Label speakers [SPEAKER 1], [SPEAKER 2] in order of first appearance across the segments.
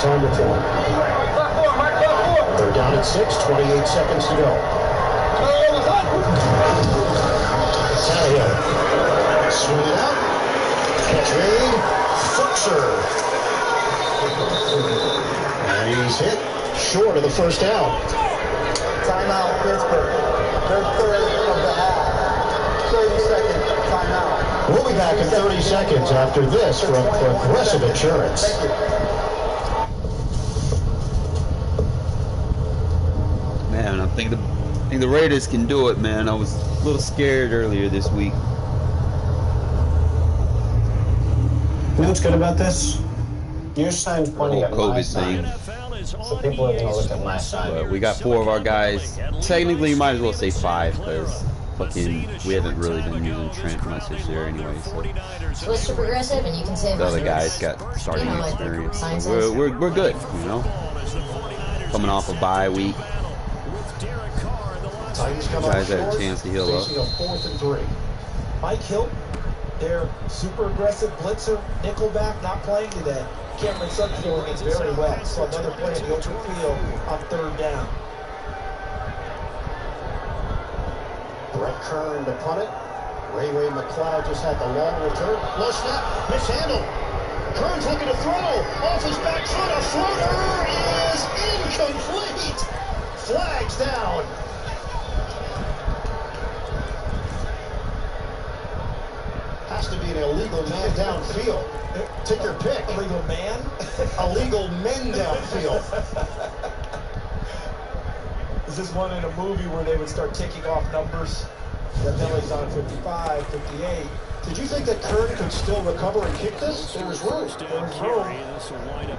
[SPEAKER 1] time to throw. They're down at 6, 28 seconds to go. Tannehill. Swing it out. Catch made. Foxer. And he's hit short of the first down.
[SPEAKER 2] Timeout, Pittsburgh. Third of the half. 30-second timeout.
[SPEAKER 1] We'll be back in 30 seconds after this from Progressive Insurance.
[SPEAKER 3] Man, I think the Raiders can do it, man. I was a little scared earlier this week.
[SPEAKER 4] You know what's good about this? You're signed plenty of
[SPEAKER 3] COVID
[SPEAKER 4] my
[SPEAKER 3] thing.
[SPEAKER 4] so people are going to look at my side.
[SPEAKER 3] But we got 4 of our guys. Technically, you might as well say 5 because fucking we haven't really been using Trent much this year anyway.
[SPEAKER 5] Switch to Progressive and you can save
[SPEAKER 3] The other
[SPEAKER 5] money.
[SPEAKER 3] guys got starting experience.
[SPEAKER 5] Science
[SPEAKER 3] So we're good, you know. Coming off a bye week. Guys had a chance to heal up.
[SPEAKER 1] 4th and 3.
[SPEAKER 6] Mike Hilton, their super aggressive blitzer, nickelback, not playing today. Cameron Sutcliffe gets very well. So another play in the open field on 3rd down.
[SPEAKER 1] Brett Kern to punt it. Ray McLeod just had the long return. Low snap, mishandled. Kern's looking to throw. Off his back foot, a floater is incomplete. Flags down. Has to be an illegal man downfield. Take your pick.
[SPEAKER 6] Illegal man?
[SPEAKER 1] Illegal men downfield.
[SPEAKER 6] Is this one in a movie where they would start ticking off numbers? The penalty's on 55, 58.
[SPEAKER 1] Did you think that Kern could still recover and kick this? There was room.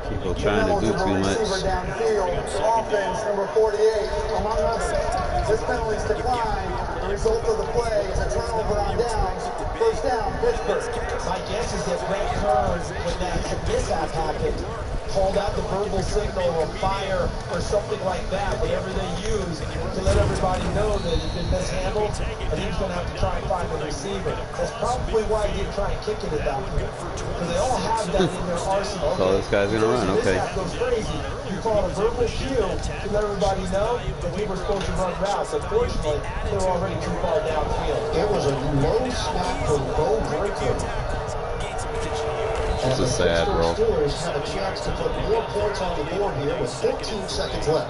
[SPEAKER 3] People trying to do too much.
[SPEAKER 2] Downfield, offense, number 48, among others. This penalty's declined. The result of the play is a turnover on downs. First down, Pittsburgh.
[SPEAKER 6] My guess is that Brett Kern, when that mishap happened, called out the verbal signal or fire or something like that, whatever they use, to let everybody know that it's been mishandled, and he was going to have to try and find the receiver. That's probably why he didn't try and kick it at that point. Because they all have that in their arsenal.
[SPEAKER 3] So this guy's going to run, okay.
[SPEAKER 6] This goes crazy. You call it a verbal cue to let everybody know that we were supposed to run routes. Unfortunately, they were already too far downfield.
[SPEAKER 1] It was a low snap for Bo Breaker.
[SPEAKER 3] This is sad, bro.
[SPEAKER 1] The Steelers have a chance to put more points on the board here with 14 seconds left.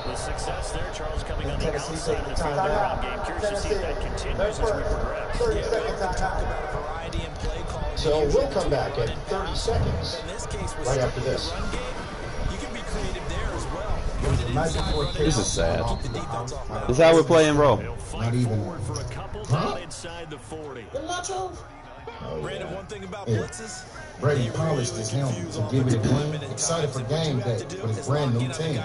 [SPEAKER 7] The success there, Charles, coming on the
[SPEAKER 6] Tennessee
[SPEAKER 7] outside
[SPEAKER 6] taking
[SPEAKER 7] of the
[SPEAKER 6] time
[SPEAKER 7] field
[SPEAKER 6] out.
[SPEAKER 7] game. Curious to see if that continues as we progress.
[SPEAKER 2] 30-second timeout.
[SPEAKER 1] So we'll come back at 30 seconds right after this.
[SPEAKER 3] This is sad. This is how we're playing, bro.
[SPEAKER 8] Not even.
[SPEAKER 7] For a couple down inside the 40.
[SPEAKER 8] Brandon, one thing about blitzes. Brady polished his helmet to give it a win. Excited for game day with his brand new team.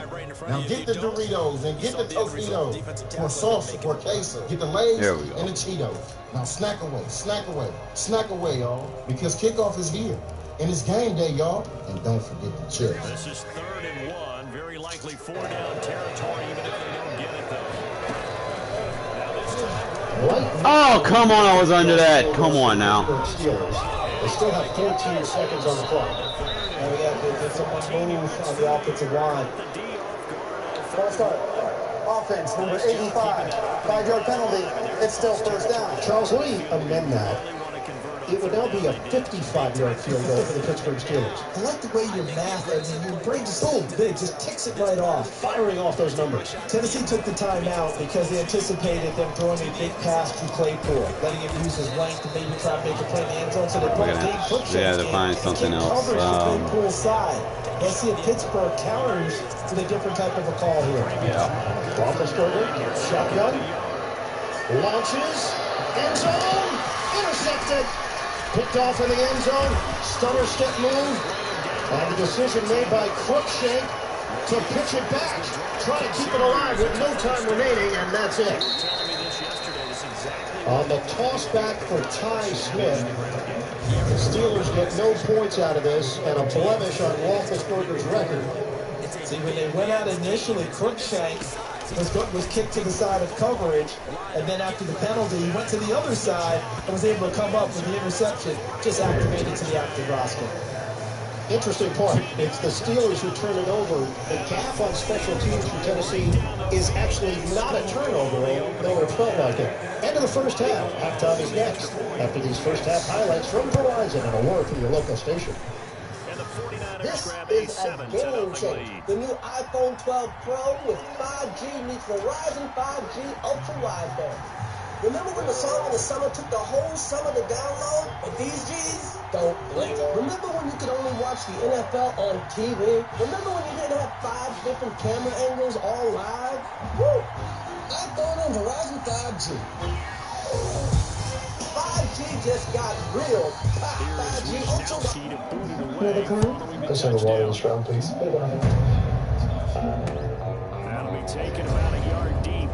[SPEAKER 8] Now get the Doritos and get the Tostitos. Or sauce or queso. Get the Lay's and the Cheetos. Now snack away, snack away, snack away, y'all. Because kickoff is here. And it's game day, y'all. And don't forget the chips.
[SPEAKER 7] This is 3rd and 1. Very likely 4-down territory, even if they don't get it, though.
[SPEAKER 3] Oh, come on, I was under that. Come on now.
[SPEAKER 1] They still have 14 seconds on the clock.
[SPEAKER 6] And we have to get someone move on the offensive line.
[SPEAKER 2] False start. Offense, number 85. 5-yard penalty. It's still first down.
[SPEAKER 1] Charles, let me amend that. It would now be a 55-yard field goal for the Pittsburgh Steelers.
[SPEAKER 6] I like the way your math, I mean, your brain's so big, just ticks it right off.
[SPEAKER 1] Firing off those numbers.
[SPEAKER 6] Tennessee took the timeout because they anticipated them throwing a big pass to Claypool, letting him use his length to maybe try to make a play in the end zone. So they put a game push
[SPEAKER 3] to find something else.
[SPEAKER 6] Coverage to Claypool's side. Let's see if Pittsburgh counters with a different type of a call here.
[SPEAKER 3] Yeah.
[SPEAKER 1] Roethlisberger, shotgun, launches, end zone, intercepted. Picked off in the end zone, stunner step move, and the decision made by Crookshank to pitch it back, try to keep it alive with no time remaining, and that's it. On the toss back for Ty Smith, the Steelers get no points out of this, and a blemish on Roethlisberger's record.
[SPEAKER 6] See, when they went out initially, Crookshank was kicked to the side of coverage, and then after the penalty, he went to the other side and was able to come up with the interception, just activated to the active roster.
[SPEAKER 1] Interesting point. It's the Steelers who turn it over. The gaffe on special teams for Tennessee is actually not a turnover, though it felt like it. End of the first half. Halftime is next. After these first half highlights from Verizon and a word from your local station.
[SPEAKER 6] This is a game changer. The new iPhone 12 Pro with 5G meets Verizon 5G Ultra Wideband. Remember when the song in the summer took the whole summer to download? But these G's don't blink. Remember when you could only watch the NFL on TV? Remember when you didn't have 5 different camera angles all live? Woo! iPhone and Verizon 5G. 5G just got real. 5G Ultra.
[SPEAKER 5] Another card?
[SPEAKER 4] Let's have a water this round, please.
[SPEAKER 7] That'll be taken about a yard deep.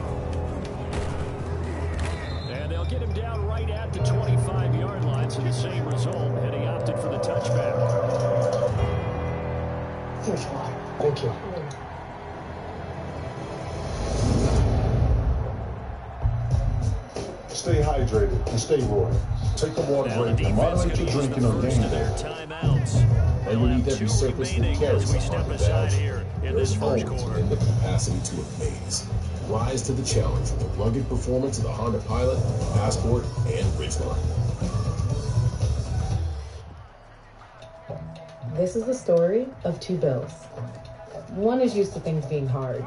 [SPEAKER 7] And they'll get him down right at the 25-yard line, so the same result, and he opted for the touchback.
[SPEAKER 5] Here's water.
[SPEAKER 4] Thank you.
[SPEAKER 8] Stay hydrated and stay royal. Take a water break and moderate your drinking on game day. Underneath every surface that carries a Honda badge, there is always in the capacity to amaze. Rise to the challenge with the rugged performance of the Honda Pilot, Passport, and Ridgeline.
[SPEAKER 9] This is the story of two Bills. One is used to things being hard.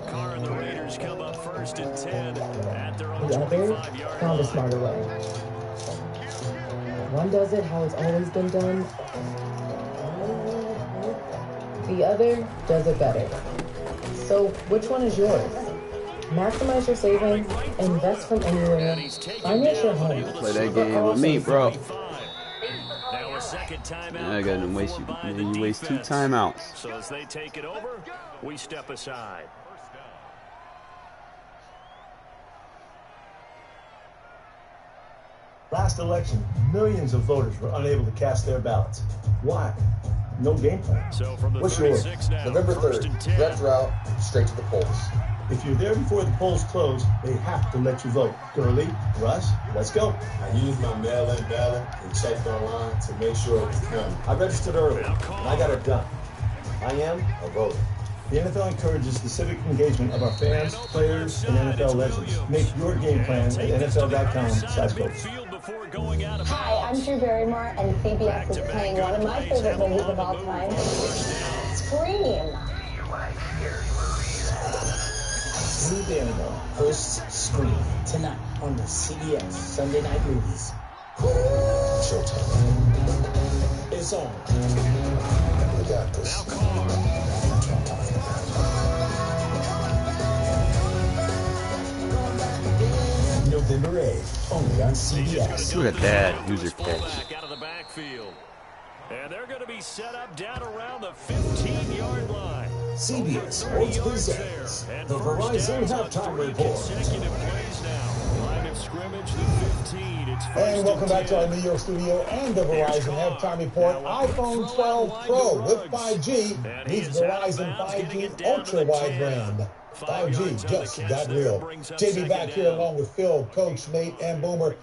[SPEAKER 7] Carr and the Raiders come up first and 10 at their own
[SPEAKER 9] The other
[SPEAKER 7] 25-yard
[SPEAKER 9] found a
[SPEAKER 7] line.
[SPEAKER 9] smarter way. One does it how it's always been done. The other does it better. So which one is yours? Maximize your savings, invest from anywhere, finance your home.
[SPEAKER 3] Play that game with me, bro.
[SPEAKER 7] Now a second timeout.
[SPEAKER 3] I gotta waste you waste 2 timeouts.
[SPEAKER 7] So as they take it over, we step aside.
[SPEAKER 10] Last election, millions of voters were unable to cast their ballots. Why? No game plan.
[SPEAKER 7] So from the
[SPEAKER 10] What's yours?
[SPEAKER 7] 36 now,
[SPEAKER 2] November 3rd,
[SPEAKER 7] 1st and 10.
[SPEAKER 2] red route, straight to the polls.
[SPEAKER 10] If you're there before the polls close, they have to let you vote. Gurley, Russ, let's go.
[SPEAKER 8] I used my mail-in ballot and checked online to make sure it was counted.
[SPEAKER 10] I registered early, and I got it done. I am a voter. The NFL encourages the civic engagement of our fans, players, and NFL legends. Make your game plan at NFL.com/vote.
[SPEAKER 11] Hi, I'm Drew Barrymore, and CBS is playing one of my favorite movies of all time, Scream.
[SPEAKER 6] Drew Barrymore hosts Scream tonight on the CBS Sunday Night Movies.
[SPEAKER 8] Showtime.
[SPEAKER 6] It's on.
[SPEAKER 8] We got this.
[SPEAKER 6] November 8th, only on CBS.
[SPEAKER 3] Look at that user catch.
[SPEAKER 7] Out of the backfield. And they're going to be set up down around the 15-yard line.
[SPEAKER 6] CBS Sports presents the Verizon Halftime Report.
[SPEAKER 7] Consecutive plays now. Line of scrimmage, the 15. It's first
[SPEAKER 12] And welcome back to our
[SPEAKER 7] and
[SPEAKER 12] New York studio and the Verizon Halftime Report. iPhone 12 Pro with 5G meets Verizon 5G Ultra Wideband. 5G just got real. JB back here along with Phil, Coach, Nate, and Boomer.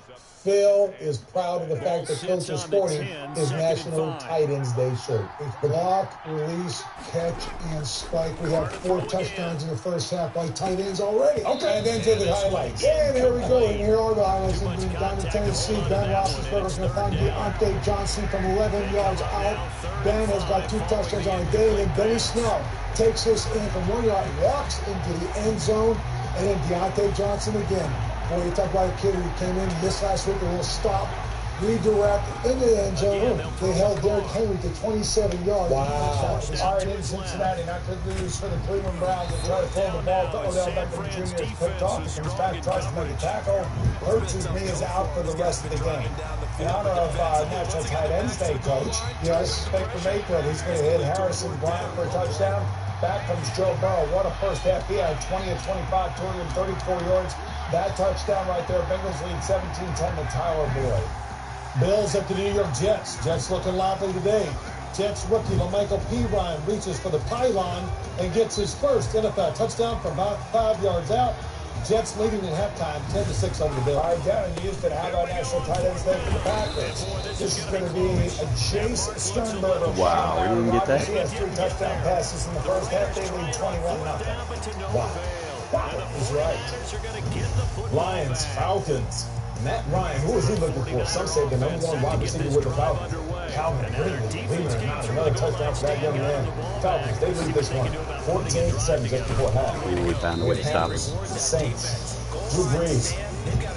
[SPEAKER 12] Phil is proud of the fact that Coach is sporting his National Tight Ends Day shirt. It's block, release, catch, and spike. We have 4 touchdowns in the first half by tight ends already. Okay. And then to the highlights. And here we go. And here are the highlights. Down in Tennessee, Ben Roethlisberger's going to find Deontay Johnson from 11 yards out. Ben has got 2 touchdowns on a day. And Benny Snell takes this in from 1 yard, walks into the end zone, and then Deontay Johnson again. Boy, you talk about a kid who came in, missed last week, a little stop, redirect into the end zone. They held Derrick Henry to 27 yards. Wow. All right, in Cincinnati, not good news for the Cleveland Browns. They try to throw the ball to Odell Beckham Jr. is picked off. He comes back, tries to make a tackle. Hurts' knee is out for the rest of the game. In honor of National Tight Ends Day, Coach, yes, Baker Mayfield, he's going to hit Harrison Bryant for a touchdown. Back comes Joe Burrow. What a first half. He had 20 of 25, 234 yards. That touchdown right there. Bengals lead 17-10 to Tyler Boyd. Bills up to the New York Jets. Jets looking lively today. Jets rookie Michael P. Ryan reaches for the pylon and gets his first NFL touchdown from about 5 yards out. Jets leading at halftime, 10-6 over the Bills.
[SPEAKER 13] All right, Darren Houston, how about national tight ends there for the Packers? This is going to be a Chase Sternberger.
[SPEAKER 3] Wow, we didn't get that.
[SPEAKER 13] He has 3 touchdown passes in the first half. They lead 21-0. Wow. Wow, he's right. Lions, Falcons. Matt Ryan, who is he looking for? Some say the #1 wide receiver with the Falcons. Calvin Ridley, believe it or not, another touchdown for that young man. Falcons, they lead this one 14-7 just before half.
[SPEAKER 3] We found a way to stop it.
[SPEAKER 13] The Saints, Drew Brees.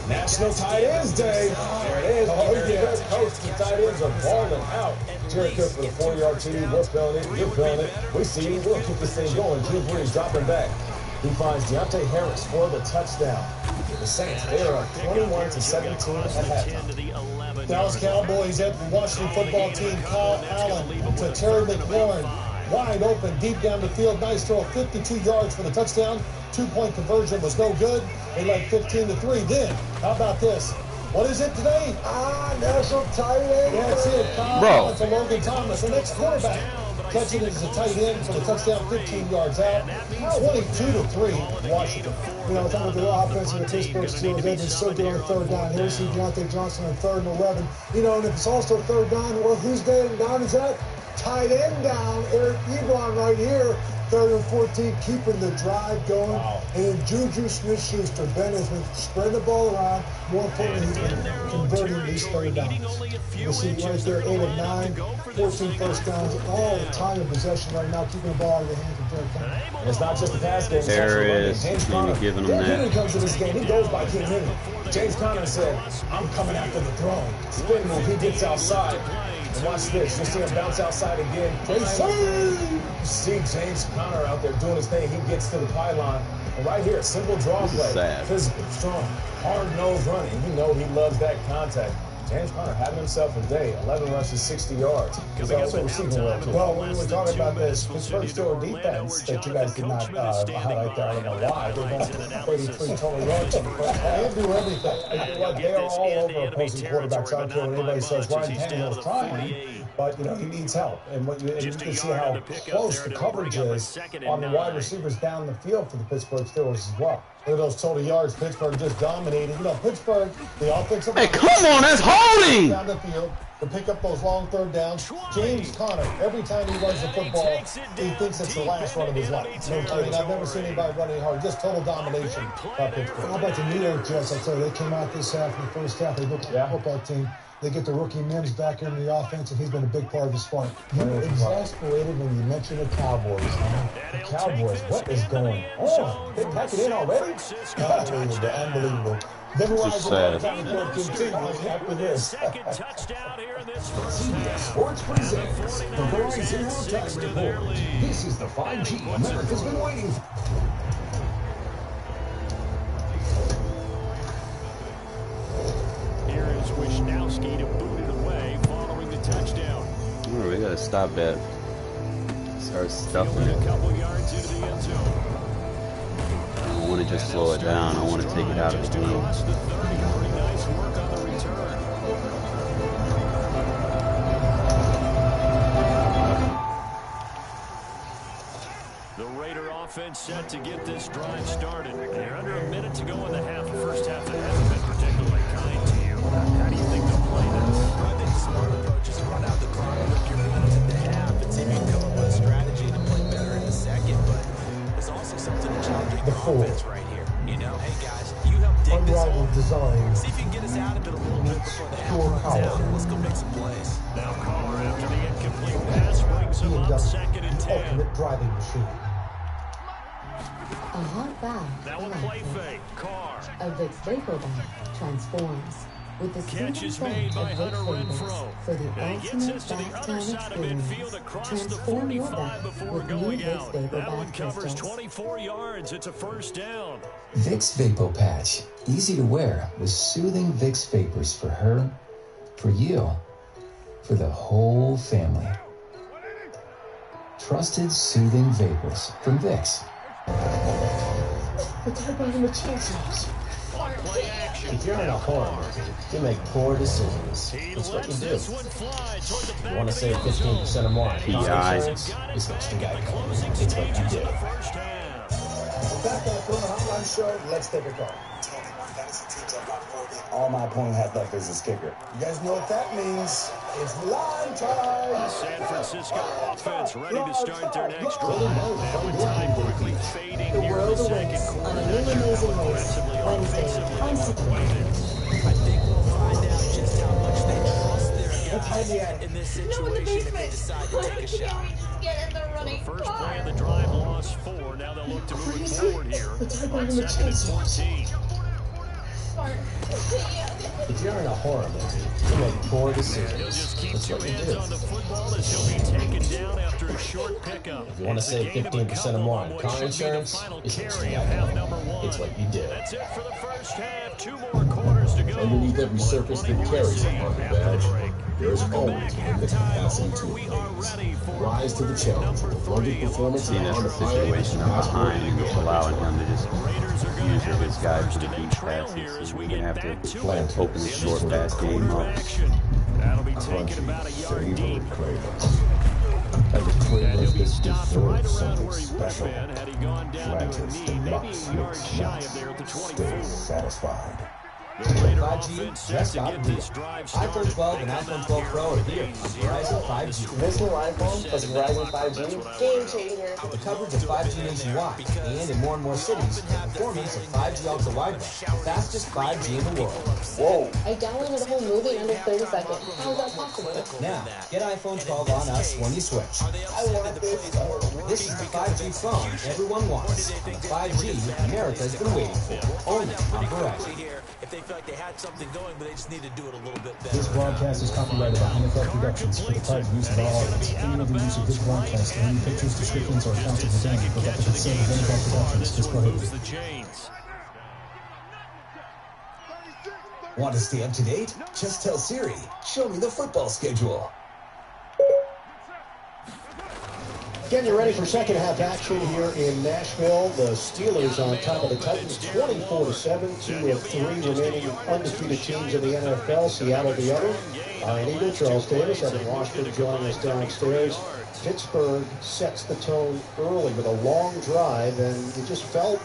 [SPEAKER 13] National Tight Ends Day. There it is. Oh, yeah. Coach, the tight ends are balling out. Jared Cook for the 4-yard TD. We're feeling it. You're feeling it. We see you. We'll keep this thing going. Drew Brees dropping back. He finds Deontay Harris for the touchdown. The Saints, they are up 21-17 at halftime.
[SPEAKER 12] Dallas Cowboys at the Washington football team. Kyle Allen to Terry McLaurin. Wide open, deep down the field. Nice throw, 52 yards for the touchdown. 2-point conversion was no good. They led 15-3. Then, how about this? What is it today?
[SPEAKER 13] National tight end.
[SPEAKER 12] That's it. Kyle Allen to Logan Thomas, the next quarterback. Catching it as a tight end for the touchdown, 15 yards out. 22-3, Washington.
[SPEAKER 2] You know, talking about the offense of the Pittsburgh Steelers, they've been so good on 3rd down. Here we see Deontay Johnson on 3rd and 11. You know, and if it's also 3rd down, well, who's down is that? Tight end down, Eric Ebron right here. 3rd and 14, keeping the drive going. Wow. And then Juju Smith-Schuster, Ben has been spreading the ball around. More importantly, he's been converting these 3rd downs. You see right there, 8 of 9, 14 first downs, all the time of possession right now, keeping the ball out of the hands of Derrick Henry.
[SPEAKER 13] And it's not just the pass game.
[SPEAKER 3] There is. Giving him
[SPEAKER 13] Henry
[SPEAKER 3] that.
[SPEAKER 13] comes to this game. He goes by King Henry. James Conner said, I'm coming after the throne. Spin move. He gets outside. And watch this. You see him bounce outside again. You see James Conner out there doing his thing. He gets to the pylon. And right here, simple draw play. Physical, strong, hard-nosed running. You know he loves that contact. James Conner having himself a day. 11 rushes, 60 yards. He's also receiving well, too.
[SPEAKER 2] Well, when we were talking about this Pittsburgh Steelers defense that you guys did not highlight there, I don't know why. They went 33 total yards in the first half. They do everything. They are all over opposing quarterbacks. I don't care what anybody says. Ryan Tannehill's trying, but you know he needs help. And you can see how close the coverage is on the wide receivers down the field for the Pittsburgh Steelers as well. Look at those total yards. Pittsburgh just dominated. You know, Pittsburgh, the offensive.
[SPEAKER 3] Hey, come on, that's holding!
[SPEAKER 12] Down the field to pick up those long 3rd downs. James Conner, every time he runs the football, he thinks it's the last run of his life. I mean, I've never seen anybody running hard. Just total domination by Pittsburgh.
[SPEAKER 2] How about the New York Jets? I tell you, they came out this half in the first half. They looked like a football team. They get the rookie Mims back in the offense, and he's been a big part of the spark.
[SPEAKER 10] You're exasperated when you mention the Cowboys. The Cowboys, what is going on? They pack it in already?
[SPEAKER 2] Unbelievable, unbelievable. Then
[SPEAKER 3] Just sad.
[SPEAKER 2] continues after this.
[SPEAKER 14] CBS Sports presents the Verizon Halftime Report. This is the 5G America's been waiting for.
[SPEAKER 7] Here is Wisnowski to boot it away following the touchdown.
[SPEAKER 3] Oh, we gotta stop that. Start stuffing it.
[SPEAKER 7] A couple yards into the end zone.
[SPEAKER 3] I don't want to just slow it down. I want to take it out of the game.
[SPEAKER 7] Across the 30. Pretty nice work on the return. The Raider offense set to get this drive started. They're under a minute to go in the half. The first half that hasn't been particularly kind to you. How do you think they'll play this?
[SPEAKER 15] I think the smart approach is to run out the clock and rip your minutes at the half and see if you can come up with a strategy to play better in the second. But there's also something challenging the offense right here. You know, hey guys, you help dig this hole.
[SPEAKER 2] Design.
[SPEAKER 15] See if you can get us out of it a little bit before the half runs out. Let's go make some plays.
[SPEAKER 7] Now Carr after the incomplete pass brings him up 2nd and 10.
[SPEAKER 2] Ultimate driving machine.
[SPEAKER 9] A hot bath.
[SPEAKER 7] Now a play fake. Carr.
[SPEAKER 9] A Vicks Vapor Bath transforms with the
[SPEAKER 7] Catch is
[SPEAKER 9] soothing
[SPEAKER 7] made
[SPEAKER 9] scent
[SPEAKER 7] by
[SPEAKER 9] of
[SPEAKER 7] Hunter
[SPEAKER 9] Vicks
[SPEAKER 7] Renfro.
[SPEAKER 9] Vapors for the
[SPEAKER 7] And he gets
[SPEAKER 9] ultimate
[SPEAKER 7] us to the
[SPEAKER 9] bath
[SPEAKER 7] other
[SPEAKER 9] time
[SPEAKER 7] side of
[SPEAKER 9] experience.
[SPEAKER 7] midfield across the
[SPEAKER 9] Transform your
[SPEAKER 7] 45
[SPEAKER 9] bath
[SPEAKER 7] before
[SPEAKER 9] with new
[SPEAKER 7] going
[SPEAKER 9] Vicks
[SPEAKER 7] out.
[SPEAKER 9] Vapor
[SPEAKER 7] That one
[SPEAKER 9] Bath
[SPEAKER 7] covers
[SPEAKER 9] crystals.
[SPEAKER 7] 24 yards. It's a first down.
[SPEAKER 16] Vicks Vapo Patch. Easy to wear with soothing Vicks Vapors for her, for you, for the whole family. Trusted soothing vapors from Vicks.
[SPEAKER 10] If you're in a home, you make poor decisions. It's what you do. You want to save 15% or more on car insurance? It's what you got. It's what you do.
[SPEAKER 12] With that back on the Hotline Show, let's take a call.
[SPEAKER 13] Tell me, my fantasy teams have got 40. All my opponent had left is his kicker.
[SPEAKER 12] You guys know what that means. It's line time.
[SPEAKER 7] The San Francisco offense ready to start their next drive. And with time quickly fading
[SPEAKER 9] The
[SPEAKER 7] here in
[SPEAKER 9] world
[SPEAKER 7] the second
[SPEAKER 9] awaits
[SPEAKER 7] quarter,
[SPEAKER 9] on a new amazing race, Wednesday on
[SPEAKER 15] I think we'll find out just how much they trust their guys in this situation if they decide to take a shot.
[SPEAKER 7] The first play of the drive lost 4. Now they'll look to move it forward here. On 2nd and 14.
[SPEAKER 10] If you're in a horror movie, you make poor decisions.
[SPEAKER 7] He'll just keep
[SPEAKER 10] That's
[SPEAKER 7] two
[SPEAKER 10] what you
[SPEAKER 7] hands
[SPEAKER 10] do.
[SPEAKER 7] on the football as he'll be taken down after a short pickup.
[SPEAKER 10] If you want to save 15% or more on car insurance, it's what you do. It's what you do.
[SPEAKER 7] That's it for the first half. 2 more quarters to go.
[SPEAKER 8] Underneath every surface that carries a market badge, there is always the capacity to amaze. Rise to the challenge with rugged performance
[SPEAKER 3] Seeing
[SPEAKER 8] and
[SPEAKER 3] this
[SPEAKER 8] unhired
[SPEAKER 3] situation up behind and just allowing him to just use his guys for the deep passes. So we're going to have to open the short pass game up.
[SPEAKER 7] That'll be taken about a yard deep.
[SPEAKER 8] And
[SPEAKER 7] he'll be stopped right around where he would have
[SPEAKER 8] special.
[SPEAKER 7] been had he gone down to a knee, maybe a yard shy of there at the 24.
[SPEAKER 8] Satisfied.
[SPEAKER 7] The Raider
[SPEAKER 17] 5G
[SPEAKER 7] offense set
[SPEAKER 17] just
[SPEAKER 7] to
[SPEAKER 17] got
[SPEAKER 7] get
[SPEAKER 17] real.
[SPEAKER 7] this drive
[SPEAKER 17] iPhone
[SPEAKER 7] started.
[SPEAKER 17] 12 and iPhone 12 Pro are here on Verizon 5G.
[SPEAKER 18] This new iPhone plus Verizon 5G, game changer.
[SPEAKER 17] The coverage of 5G nationwide and in more cities, the performance of 5G ultra wideband, the fastest 5G in the world.
[SPEAKER 18] Whoa.
[SPEAKER 9] I downloaded a whole movie in under 30 seconds. How is that possible?
[SPEAKER 17] Now, get iPhone 12 on us when you switch.
[SPEAKER 18] I want this.
[SPEAKER 17] This is the 5G phone everyone wants. The 5G America's been waiting for. Only on Verizon.
[SPEAKER 15] If they feel like they had something going, but they just need to do it a little bit better.
[SPEAKER 19] This broadcast is copyrighted by NFL Productions for the private use of all audience. Any of the use of this broadcast, any pictures, descriptions, or accounts of the game without the consent of NFL Productions is prohibited.
[SPEAKER 14] Want to stay up to date? Just tell Siri, show me the football schedule.
[SPEAKER 1] Getting you ready for second half action here in Nashville. The Steelers on top of the Titans, 24-7. 2 of 3 remaining undefeated teams in the NFL. Seattle the other. Iron Eagle, Charles Davis, Evan Washburn joining us downstairs. Pittsburgh sets the tone early with a long drive, and you just felt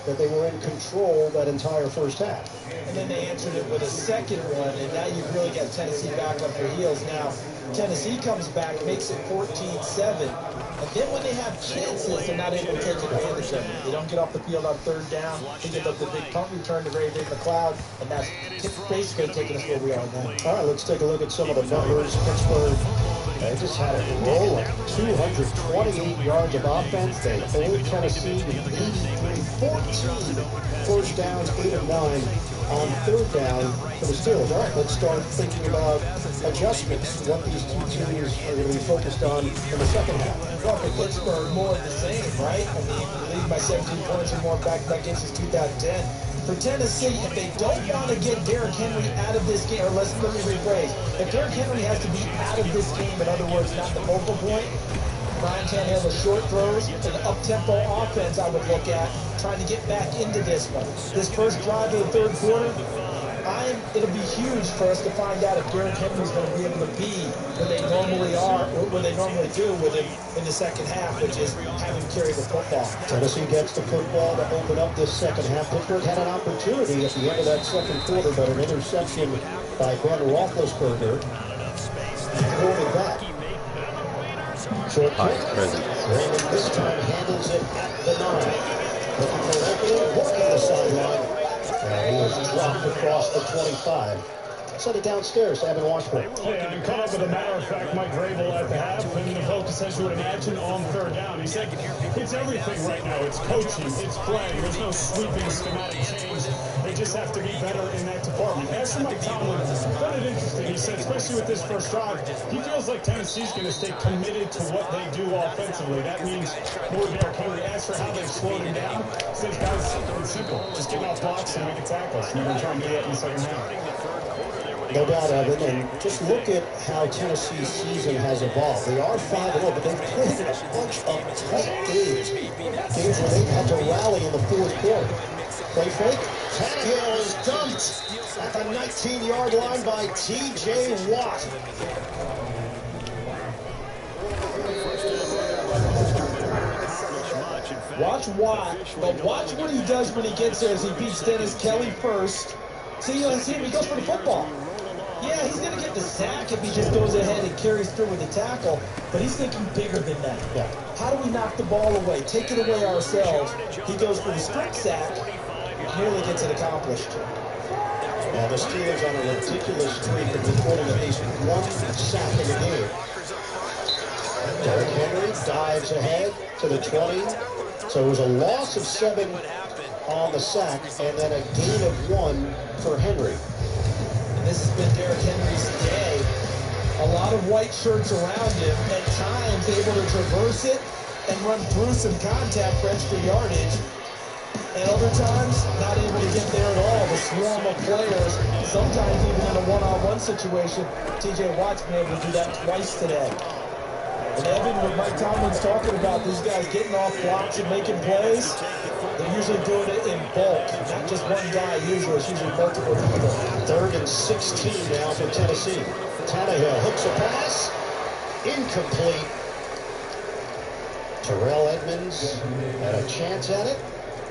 [SPEAKER 1] that they were in control that entire first half.
[SPEAKER 6] And then they answered it with a second one, and now you've really got Tennessee back on their heels. Now, Tennessee comes back, makes it 14-7. And then when they have chances, they're not able to take advantage of it. They don't get off the field on third down. They give up the big punt return to Ray McLeod, and that's basically taking us where we are now.
[SPEAKER 1] All right, let's take a look at some of the numbers. Pittsburgh, they just had it rolling. 228 yards of offense. They hold Tennessee to 83-14. First downs, 8 of 9 on third down for the Steelers. All right, let's start thinking about adjustments, what these two teams are going to be focused on in the second half.
[SPEAKER 6] Well, for Pittsburgh, more of the same, right? I mean, the lead by 17 points or more back-to-back games since 2010. For Tennessee, if they don't want to get Derrick Henry out of this game, or let me rephrase, if Derrick Henry has to be out of this game, in other words, not the focal point, Brian Tannehill, the short throws, and the up-tempo offense I would look at, trying to get back into this one. This first drive of the third quarter, it'll be huge for us to find out if Derrick Henry's going to be able to be where they normally are, or where they normally do with him in the second half, which is having him carry the football.
[SPEAKER 1] Tennessee gets the football to open up this second half. Pittsburgh had an opportunity at the end of that second quarter, but an interception by Ben Roethlisberger thrown it back. Short kick. Raymond this time handles it at the 9. Looking for an opening, working the sideline. And he was dropped across the 25. Send it downstairs to Evan Washburn.
[SPEAKER 20] Yeah, and caught up with a matter of fact, Mike Vrabel at the half, and the focus, as you would imagine, on third down. He said it's everything right now. It's coaching, it's playing. There's no sweeping schematic change. They just have to be better in that department. As for Mike Tomlin, found it interesting. He said, especially with this first drive, he feels like Tennessee's going to stay committed to what they do offensively. That means more Derrick Henry. As for how they've slowed him down, he says, guys, it's simple. Just get off blocks and make tackles. And they're going to try and do that in the second half.
[SPEAKER 1] No doubt, Evan, and just look at how Tennessee's season has evolved. They are 5-0, but they've played a bunch of tight games. Games where they've had to rally in the fourth quarter. Play fake. Tannehill is dumped at the 19-yard line by T.J. Watt.
[SPEAKER 6] Watch Watt, but watch what he does when he gets there as he beats Dennis Kelly first. See, he goes for the football. Yeah, he's going to get the sack if he just goes ahead and carries through with the tackle, but he's thinking bigger than that.
[SPEAKER 1] Yeah.
[SPEAKER 6] How do we knock the ball away? Take it away ourselves. He goes for the strip sack, nearly gets it accomplished.
[SPEAKER 1] Now the Steelers on a ridiculous streak of recording at least one sack in the game. Derrick Henry dives ahead to the 20. So it was a loss of 7 on the sack and then a gain of 1 for Henry.
[SPEAKER 6] And this has been Derrick Henry's day. A lot of white shirts around him, at times able to traverse it and run through some contact for extra yardage. And other times, not able to get there at all. The swarm of players, sometimes even in a one-on-one situation. T.J. Watt's been able to do that twice today. And Evan, what Mike Tomlin's talking about, these guys getting off blocks and making plays, they're usually doing it in bulk. Not just one guy usually, it's usually multiple people.
[SPEAKER 1] 3rd and 16 now for Tennessee. Tannehill hooks a pass. Incomplete. Terrell Edmonds had a chance at it.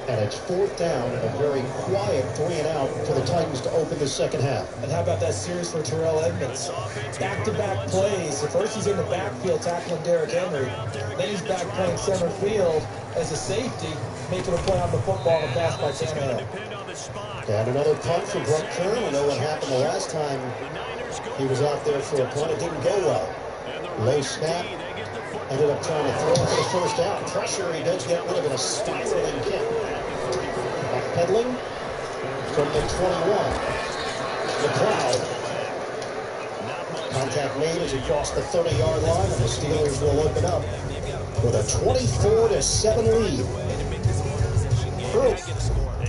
[SPEAKER 1] And it's 4th down, a very quiet 3-and-out for the Titans to open the second half.
[SPEAKER 6] And how about that series for Terrell Edmonds? Back-to-back plays. At first he's in the backfield tackling Derrick Henry. Then he's back playing center field as a safety, making a play on the football and pass by Tannehill.
[SPEAKER 1] And another punt for Brooke Kern. We know what happened the last time he was out there for a punt. It didn't go well. Low snap. Ended up trying to throw it for the first down. Pressure, he does get rid of it, a spiraling kick. Backpedaling from the 21. McLeod. Contact made as he crossed the 30-yard line, and the Steelers will open up with a 24-7 lead. Early.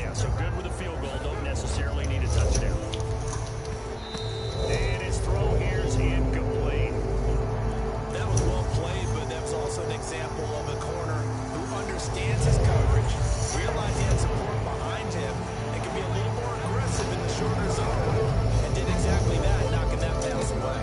[SPEAKER 7] Yeah, so good with a field goal, don't necessarily need a touchdown. And his throw here is incomplete.
[SPEAKER 15] That was well played, but that was also an example of a corner who understands his coverage, realized he had support behind him, and can be a little more aggressive in the shorter zone, and did exactly that, knocking that pass away.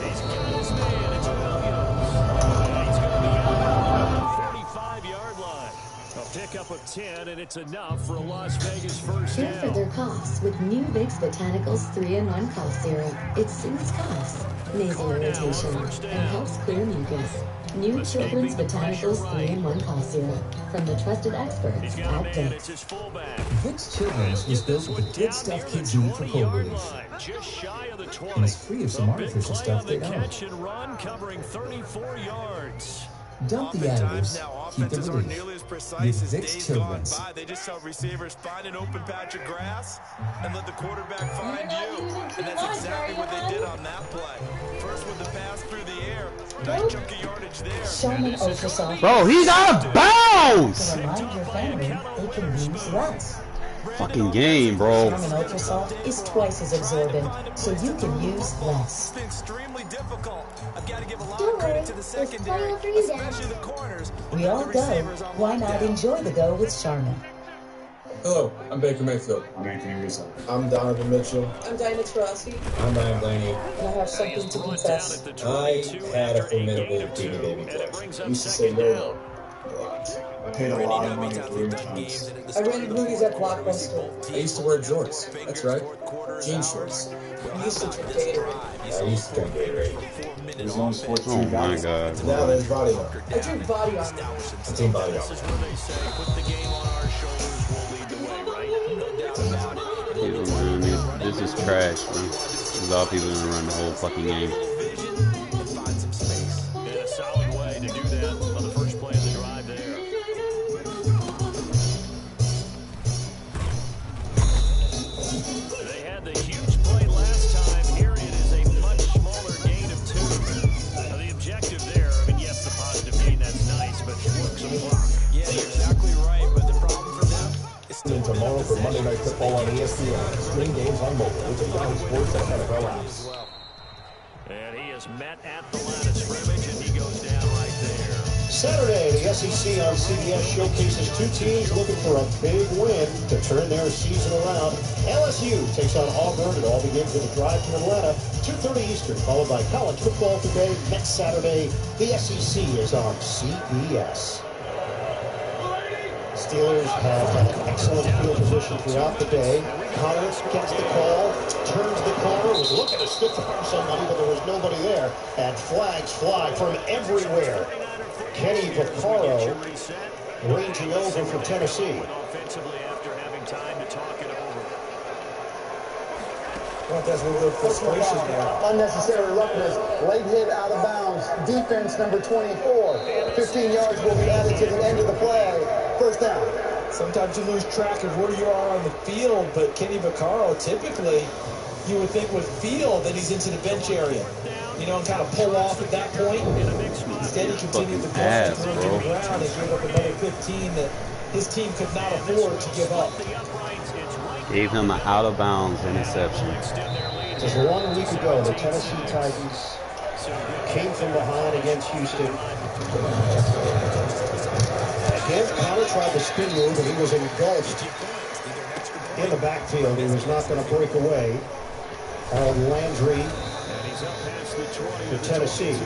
[SPEAKER 7] He's got his man, it's Williams. And he's going to be out on the 45-yard line. A pickup of 10, and it's enough for a Las Vegas first
[SPEAKER 21] Care for
[SPEAKER 7] down.
[SPEAKER 21] their coughs with new Vicks Botanicals 3-in-1 cough syrup. It soothes coughs, nasal irritation, and helps clear mucus. New Children's Botanicals 3-in-1 cough syrup from the trusted experts at Vicks.
[SPEAKER 16] Vicks Children's was built with the good stuff kids need for cold relief.
[SPEAKER 7] Just shy of the 20.
[SPEAKER 16] And it's free of some artificial stuff they don't.
[SPEAKER 7] Catch and run covering 34 yards.
[SPEAKER 16] Dump the additives, keep the relief. With Vicks Children's.
[SPEAKER 15] They just help receivers find an open patch of grass and let the quarterback find you. And that's exactly what they did on that play. First with the pass through the air. Nice chunk of yardage there.
[SPEAKER 21] Charmin Ultra Soft.
[SPEAKER 3] Bro, he's out of bounds!
[SPEAKER 21] To remind your family they can use less.
[SPEAKER 3] Fucking game, bro.
[SPEAKER 21] Charmin Ultra Soft is twice as absorbent, so you can use less.
[SPEAKER 15] It's extremely difficult. I've got to give a lot
[SPEAKER 21] Don't
[SPEAKER 15] of credit
[SPEAKER 21] worry,
[SPEAKER 15] to the
[SPEAKER 21] it's
[SPEAKER 15] secondary,
[SPEAKER 21] plenty for you,
[SPEAKER 15] especially the corners.
[SPEAKER 21] We all go. Why not enjoy the go with Charmin?
[SPEAKER 22] Hello, I'm Baker Mayfield. I'm Anthony Rizzo. I'm Donovan Mitchell.
[SPEAKER 18] I'm Diana Taurasi.
[SPEAKER 22] I'm Ryan Blaney.
[SPEAKER 18] And I have something to confess.
[SPEAKER 22] I had a formidable Beanie Baby collection. I used to say YOLO. I paid a lot of money for reruns.
[SPEAKER 18] I rented movies at Blockbuster.
[SPEAKER 22] I used to wear jorts. That's right. Jean shorts.
[SPEAKER 18] I used to drink Gatorade.
[SPEAKER 22] I used to drink Gatorade. It was only 14
[SPEAKER 3] Oh my god.
[SPEAKER 22] Now there's Body Armor.
[SPEAKER 18] I drink Body Armor.
[SPEAKER 22] I team Body Armor.
[SPEAKER 3] People doing this is trash, man. This is all people gonna run the whole fucking game.
[SPEAKER 7] And a solid way to do that on the first play of the drive there. They had the huge play last time. Here it is a much smaller gain of 2. Now the objective there, I mean, yes, the positive gain, that's nice, but work some clock.
[SPEAKER 15] Yeah, you're exactly right, but the problem for them is still
[SPEAKER 14] Tomorrow for Monday Night Football on ESPN. Stream games on mobile with the Yahoo Sports and NFL apps.
[SPEAKER 7] And he is met at the line of scrimmage, and he goes down right there.
[SPEAKER 1] Saturday, the SEC on CBS showcases 2 teams looking for a big win to turn their season around. LSU takes on Auburn. It all begins with a drive to Atlanta, 2:30 Eastern, followed by college football today. Next Saturday, the SEC is on CBS. Steelers have had an excellent field position throughout the day. Collins gets the call, turns the corner, was looking to stiff arm somebody, but there was nobody there. And flags fly from everywhere. Kenny Vaccaro ranging over for Tennessee.
[SPEAKER 2] Well, that's a little frustration there.
[SPEAKER 12] Unnecessary roughness. Late hit out of bounds. Defense number 24. 15 yards will be added to the end of the play. First down.
[SPEAKER 6] Sometimes you lose track of where you are on the field, but Kenny Vaccaro, typically, you would think with field that he's into the bench area. You know, and kind of pull off at that point. Instead, he continued to go through the ground and gave up another 15 that his team could not afford to give up.
[SPEAKER 3] Gave him an out-of-bounds interception.
[SPEAKER 1] Just 1 week ago, the Tennessee Titans came from behind against Houston. Again, Connor tried to spin move, and he was engulfed in the backfield. He was not going to break away. Harold Landry for Tennessee.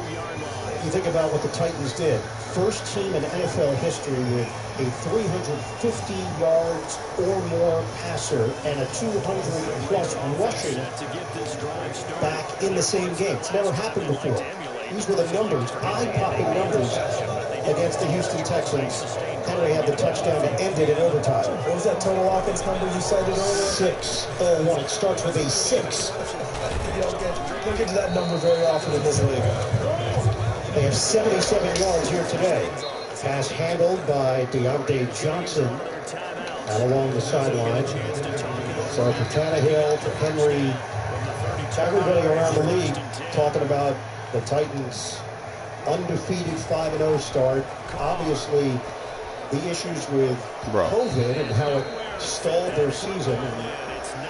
[SPEAKER 1] You think about what the Titans did. First team in NFL history with a 350 yards or more passer and a 200-plus rushing back in the same game. It's never happened before. These were the numbers, eye-popping numbers against the Houston Texans. Henry had the touchdown to end it in overtime.
[SPEAKER 6] What was that total offense number you cited earlier?
[SPEAKER 1] 601. It starts with a 6.
[SPEAKER 6] You don't get to that number very often in this league.
[SPEAKER 1] They have 77 yards here today. Pass handled by Deontay Johnson out along the sideline. So for Tannehill, for Henry, everybody around the league talking about the Titans' undefeated 5-0 start. Obviously, the issues with COVID and how it stalled their season and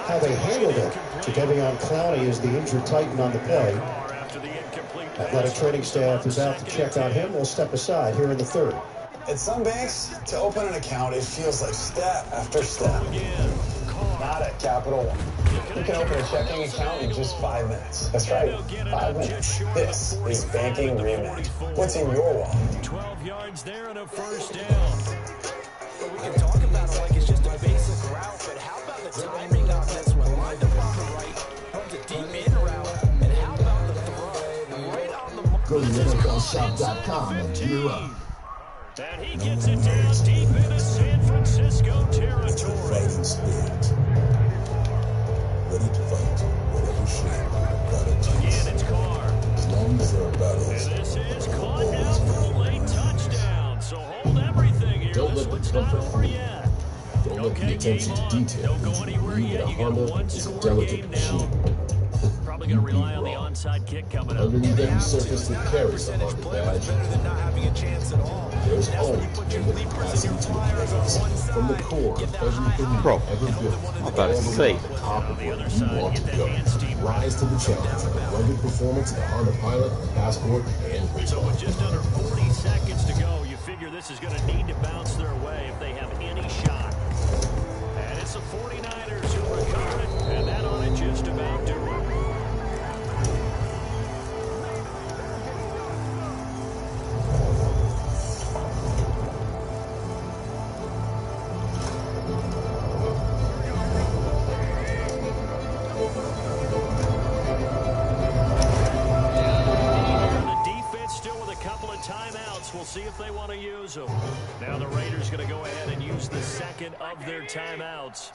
[SPEAKER 1] how they handled it. Jadeveon Clowney is the injured Titan on the play. Athletic training staff is out to check on him. We'll step aside here in the third.
[SPEAKER 13] At some banks, to open an account, it feels like step after step. Not at Capital One. You can open a checking account in just 5 minutes. That's right, 5 minutes. This is Banking Reimagined. What's in your wallet?
[SPEAKER 7] 12 yards there and a first down.
[SPEAKER 15] Well, we can talk about it like it's just a basic route, but how about the timing on this one? Lined up on the right, comes a deep in route, and how about the throw? Right on the mark.
[SPEAKER 14] Go to NFLShop.com and gear up.
[SPEAKER 7] And he gets it down deep into San Francisco territory.
[SPEAKER 14] Fighting spirit. Ready to fight whatever shape, gotta chase.
[SPEAKER 7] Again, it's Carr.
[SPEAKER 14] As long as there are battles.
[SPEAKER 7] And this is caught now for a late touchdown. So hold everything here.
[SPEAKER 14] Don't let the comfort fool you. Don't let the attention to detail lead you to believe that a Honda is a delicate machine.
[SPEAKER 7] Probably going to rely on the onside kick coming up.
[SPEAKER 14] Underneath every surface that carries a Honda badge, there's home in the capacity to amaze. From the core of everything you've ever built,
[SPEAKER 3] I'm about to say.
[SPEAKER 14] to the top of where you want to go. Rise to the challenge of the rugged performance of the Honda Pilot, Passport, and
[SPEAKER 7] So
[SPEAKER 14] Recon.
[SPEAKER 7] with just under 40 seconds to go, you figure this is going to need to bounce their way if they have any shot. And it's the 49ers who recover it, and that ought to just about do it. We'll see if they want to use them. Now the Raiders going to go ahead and use the second of their timeouts.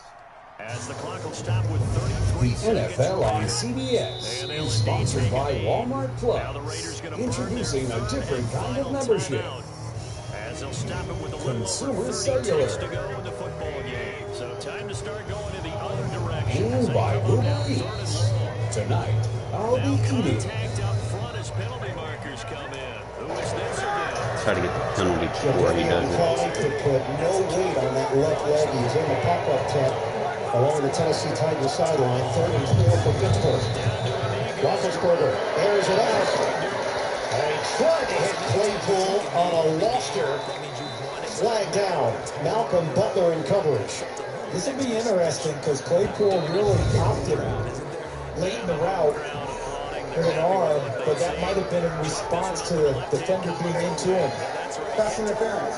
[SPEAKER 7] As the clock will stop with 33 seconds.
[SPEAKER 4] NFL on CBS is sponsored by Walmart Plus. Introducing a different kind of membership.
[SPEAKER 7] As they'll stop it with a little
[SPEAKER 4] Consumer
[SPEAKER 7] over 40
[SPEAKER 4] Cellular.
[SPEAKER 7] ticks to go in the football game. So time to start going in the other direction.
[SPEAKER 4] And by Uber Eats. Tonight, I'll be eating.
[SPEAKER 7] Tagged up front as penalty markers come in. Who is this again?
[SPEAKER 3] Try to get the penalty before he does it.
[SPEAKER 1] Clowney could put no weight on that left leg. He was in the pop-up tent along the Tennessee Titans sideline. 3rd and 4 for Pittsburgh. Roethlisberger airs it out. And he tried to hit Claypool on a loster. Flag down. Malcolm Butler in coverage.
[SPEAKER 6] This will be interesting because Claypool really popped it late in the route with an arm, but that might have been in response to the defender being into him.
[SPEAKER 12] Pass interference.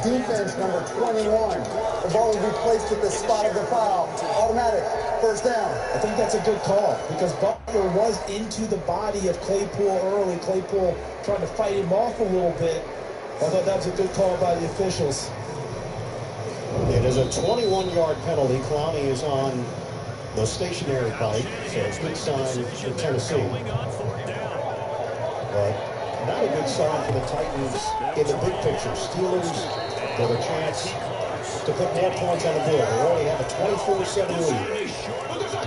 [SPEAKER 2] defense, number 21. The ball will be placed at the spot of the foul. Automatic, first down.
[SPEAKER 6] I think that's a good call because Butler was into the body of Claypool early. Claypool trying to fight him off a little bit. I thought that was a good call by the officials.
[SPEAKER 1] It is a 21-yard penalty. Clowney is on the stationary bike, so it's a good sign for Tennessee. But not a good sign for the Titans in the big picture. Steelers get a chance to put more points on the board. They already have a 24-7 lead.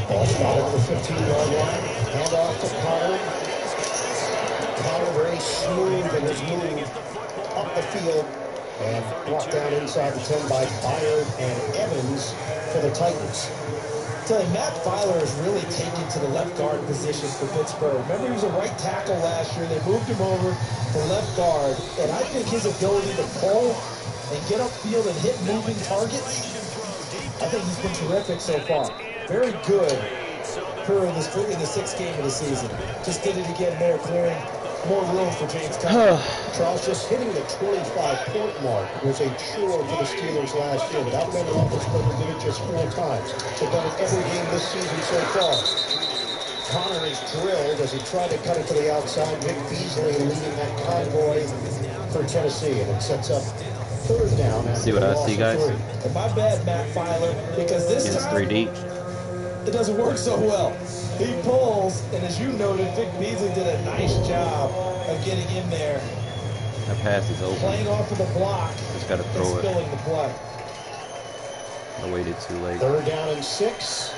[SPEAKER 1] Ball spotted at the 15-yard line. Hand off to Connor. Connor very smooth in his move up the field and brought down inside the 10 by Byard and Evans for the Titans.
[SPEAKER 6] I tell you, Matt Filer is really taken to the left guard position for Pittsburgh. Remember, he was a right tackle last year. They moved him over to left guard, and I think his ability to pull and get upfield and hit moving targets, I think he's been terrific so far. Very good in the sixth game of the season. Just did it again there, clearing more room for James Conner.
[SPEAKER 1] Charles, just hitting the 25-point mark was a chore for the Steelers last year. That many Roethlisberger did it just 4 times. They've done it every game this season so far. Connor is drilled as he tried to cut it to the outside. Vic Beasley leading that convoy for Tennessee, and it sets up third down.
[SPEAKER 3] See what I see, guys?
[SPEAKER 6] And my bad, Matt Filer, because this
[SPEAKER 3] Against
[SPEAKER 6] time
[SPEAKER 3] 3D.
[SPEAKER 6] it doesn't work so well. He pulls, and as you noted, Vic Beasley did a nice job of getting in there.
[SPEAKER 3] That pass is open.
[SPEAKER 6] Playing off of the block.
[SPEAKER 3] Just got to throw it.
[SPEAKER 6] Spilling the play.
[SPEAKER 3] I waited too late.
[SPEAKER 1] Third down and 6.